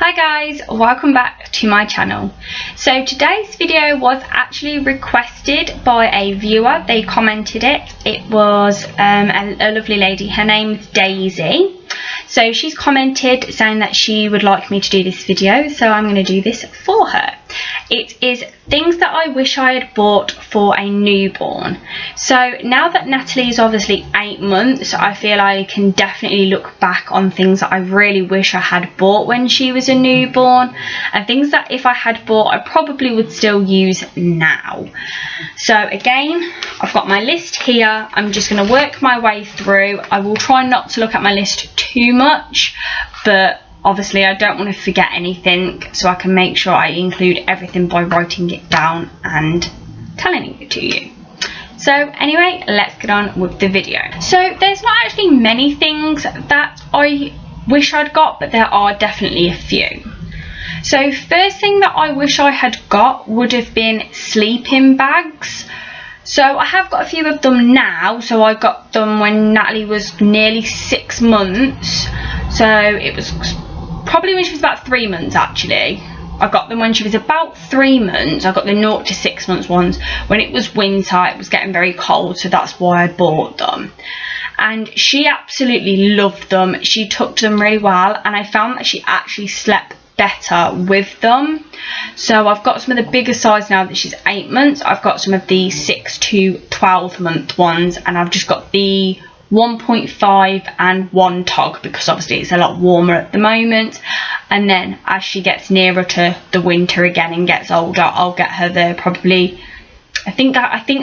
Hi guys, welcome back to my channel. So today's video was actually requested by a viewer. They commented it. It was a lovely lady. Her name's Daisy. So she's commented saying that she would like me to do this video, so I'm going to do this for her. It is things that I wish I had bought for a newborn. So now that Natalie is obviously 8 months, I feel I can definitely look back on things that I really wish I had bought when she was a newborn, and things that if I had bought I probably would still use now. So again, I've got my list here. I'm just going to work my way through. I will try not to look at my list too much, but obviously I don't want to forget anything, so I can make sure I include everything by writing it down and telling it to you. So anyway, let's get on with the video. So there's not actually many things that I wish I'd got, but there are definitely a few. So first thing that I wish I had got would have been sleeping bags. So I have got a few of them now. So I got them when Natalie was nearly 6 months. So it was probably when she was about 3 months actually. I got them when she was about 3 months. I got the 0 to 6 months ones when it was winter. It was getting very cold, so that's why I bought them. And she absolutely loved them. She took to them really well, and I found that she actually slept better with them. So I've got some of the bigger size now that she's 8 months. I've got some of the 6 to 12 month ones, and I've just got the 1.5 and 1 tog because obviously it's a lot warmer at the moment. And then as she gets nearer to the winter again and gets older, I'll get her the probably, I think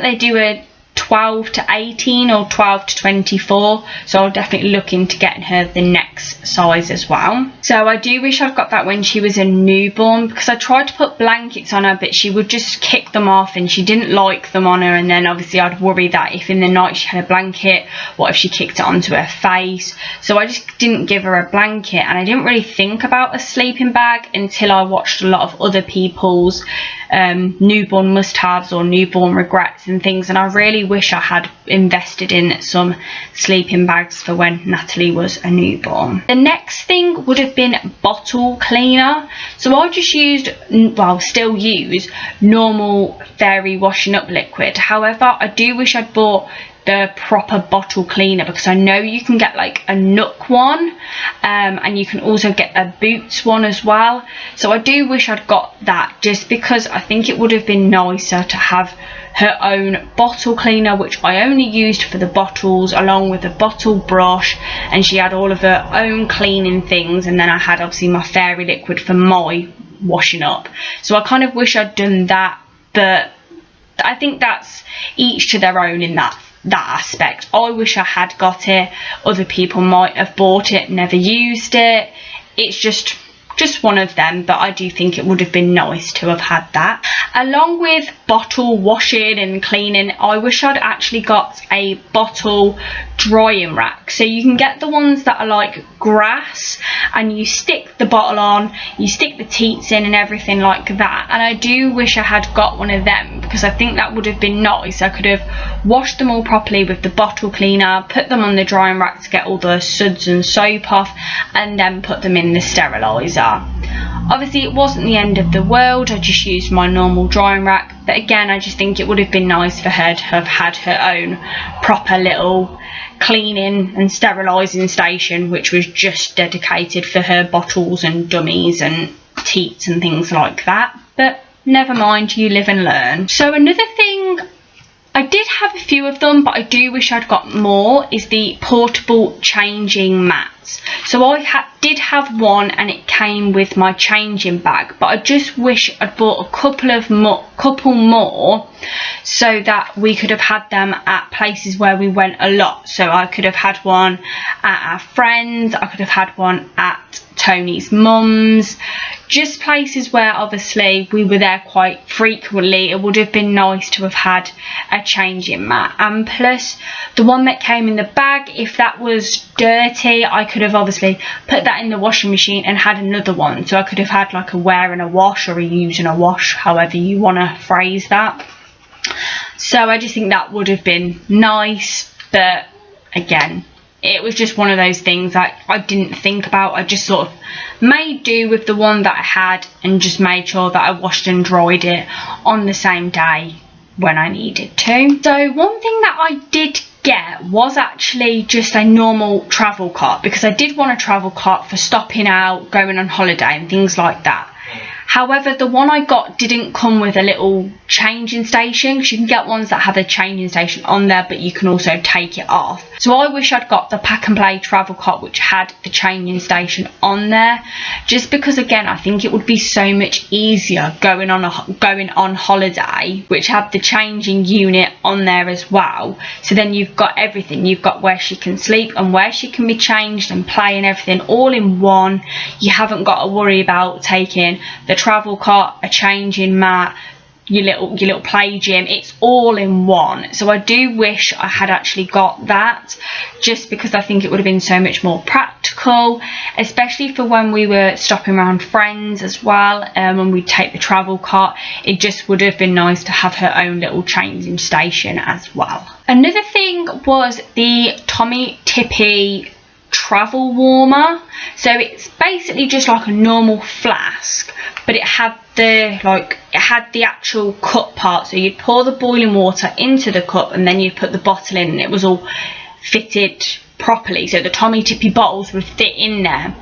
they do a 12 to 18 or 12 to 24, so I'll definitely look into getting her the next size as well. So I do wish I'd got that when she was a newborn, because I tried to put blankets on her but she would just kick them off and she didn't like them on her, and then obviously I'd worry that if in the night she had a blanket, what if she kicked it onto her face. So I just didn't give her a blanket, and I didn't really think about a sleeping bag until I watched a lot of other people's newborn must-haves or newborn regrets and things, and I really wish I had invested in some sleeping bags for when Natalie was a newborn. The next thing would have been bottle cleaner. So I just used, well, still use normal fairy washing up liquid. However, I do wish I'd bought the proper bottle cleaner, because I know you can get like a Nook one, and you can also get a Boots one as well. So I do wish I'd got that, just because I think it would have been nicer to have her own bottle cleaner, which I only used for the bottles, along with a bottle brush, and she had all of her own cleaning things, and then I had obviously my fairy liquid for my washing up. So I kind of wish I'd done that, but I think that's each to their own in that aspect. I wish I had got it. Other people might have bought it, never used it. It's just one of them, but I do think it would have been nice to have had that. Along with bottle washing and cleaning, I wish I'd actually got a bottle drying rack. So you can get the ones that are like grass, and you stick the bottle on, you stick the teats in and everything like that. And I do wish I had got one of them, because I think that would have been nice. I could have washed them all properly with the bottle cleaner, put them on the drying rack to get all the suds and soap off, and then put them in the steriliser. Obviously it wasn't the end of the world, I just used my normal drying rack, but again I just think it would have been nice for her to have had her own proper little cleaning and sterilising station, which was just dedicated for her bottles and dummies and teats and things like that. But never mind, you live and learn. So another thing, I did have a few of them, but I do wish I'd got more, is the portable changing mats. So I did have one, and it came with my changing bag, but I just wish I'd bought a couple more so that we could have had them at places where we went a lot. So I could have had one at our friends, I could have had one at Tony's mum's, just places where obviously we were there quite frequently. It would have been nice to have had a changing mat. And plus the one that came in the bag, if that was dirty, I could have obviously put that in the washing machine and had another one. So I could have had like a wear and a wash, or a use and a wash, however you want to phrase that. So I just think that would have been nice, but again, it was just one of those things that I didn't think about. I just sort of made do with the one that I had and just made sure that I washed and dried it on the same day when I needed to. So one thing that I did get was actually just a normal travel cart, because I did want a travel cart for stopping out, going on holiday and things like that. However, the one I got didn't come with a little changing station, because you can get ones that have a changing station on there, but you can also take it off. So I wish I'd got the pack and play travel cart which had the changing station on there, just because again I think it would be so much easier going on holiday, which had the changing unit on there as well. So then you've got everything. You've got where she can sleep and where she can be changed and play and everything all in one. You haven't got to worry about taking the travel cart, a changing mat, your little play gym. It's all in one. So I do wish I had actually got that, just because I think it would have been so much more practical, especially for when we were stopping around friends as well. When we take the travel cart, it just would have been nice to have her own little changing station as well. Another thing was the Tommy Tippy travel warmer. So it's basically just like a normal flask, but it had the actual cup part. So you'd pour the boiling water into the cup and then you'd put the bottle in, and it was all fitted properly, so the Tommy Tippy bottles would fit in there.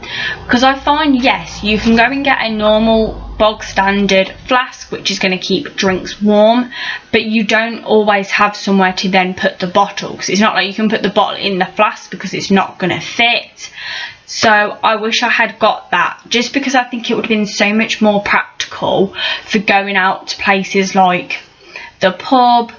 Because I find, yes, you can go and get a normal bog standard flask which is going to keep drinks warm, but you don't always have somewhere to then put the bottle, because it's not like you can put the bottle in the flask because it's not going to fit. So I wish I had got that, just because I think it would have been so much more practical for going out to places like the pub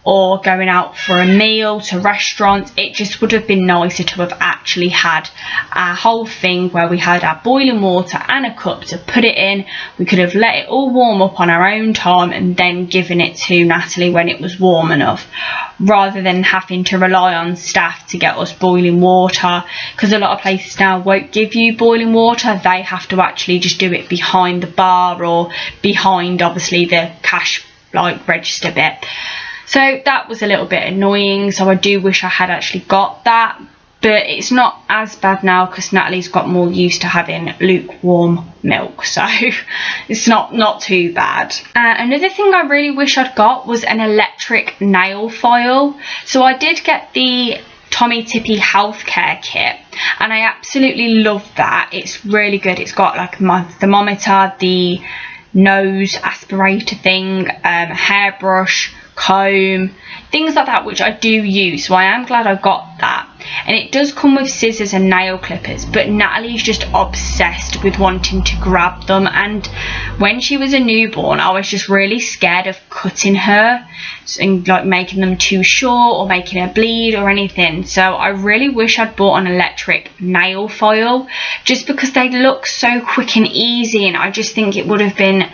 or going out for a meal, to restaurants. It just would have been nicer to have actually had our whole thing where we had our boiling water and a cup to put it in. We could have let it all warm up on our own time and then given it to Natalie when it was warm enough, rather than having to rely on staff to get us boiling water, because a lot of places now won't give you boiling water. They have to actually just do it behind the bar or behind obviously the cash register bit. So that was a little bit annoying, so I do wish I had actually got that, but it's not as bad now because Natalie's got more used to having lukewarm milk, so it's not too bad. Another thing I really wish I'd got was an electric nail file. So I did get the Tommy Tippy healthcare kit and I absolutely love that. It's really good. It's got like my thermometer, the nose aspirator thing, hairbrush, comb, things like that, which I do use, so I am glad I got that. And it does come with scissors and nail clippers, but Natalie's just obsessed with wanting to grab them, and when she was a newborn I was just really scared of cutting her and making them too short or making her bleed or anything. So I really wish I'd bought an electric nail file, just because they look so quick and easy, and I just think it would have been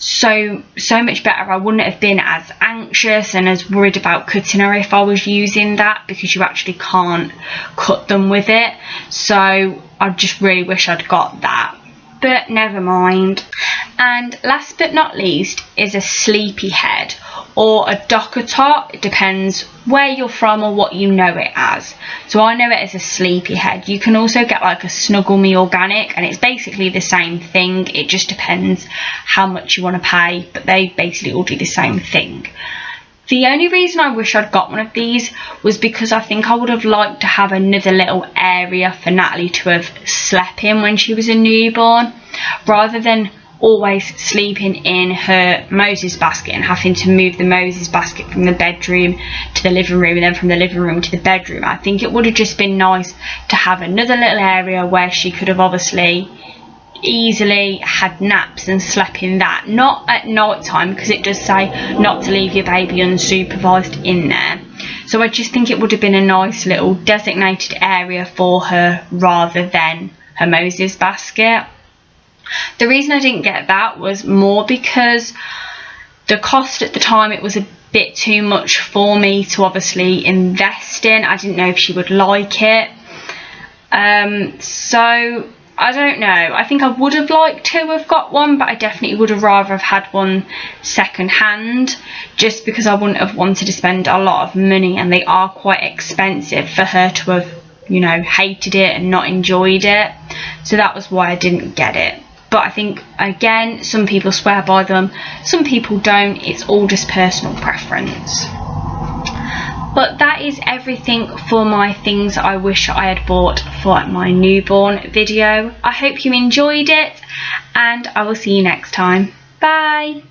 so much better. I wouldn't have been as anxious and as worried about cutting her if I was using that, because you actually can't cut them with it. So I just really wish I'd got that, but never mind. And last but not least is a sleepy head or a docker top. It depends where you're from or what you know it as. So I know it as a sleepy head. You can also get like a Snuggle Me organic, and it's basically the same thing. It just depends how much you want to pay, but they basically all do the same thing. The only reason I wish I'd got one of these was because I think I would have liked to have another little area for Natalie to have slept in when she was a newborn, rather than always sleeping in her Moses basket and having to move the Moses basket from the bedroom to the living room and then from the living room to the bedroom. I think it would have just been nice to have another little area where she could have obviously easily had naps and slept in that. Not at night time, because it does say not to leave your baby unsupervised in there. So I just think it would have been a nice little designated area for her rather than her Moses basket. The reason I didn't get that was more because the cost at the time, it was a bit too much for me to obviously invest in. I didn't know if she would like it. So I don't know. I think I would have liked to have got one, but I definitely would have rather have had one second hand, just because I wouldn't have wanted to spend a lot of money, and they are quite expensive for her to have you know, hated it and not enjoyed it. So that was why I didn't get it. But I think, again, some people swear by them, some people don't. It's all just personal preference. But that is everything for my things I wish I had bought for my newborn video. I hope you enjoyed it, and I will see you next time. Bye!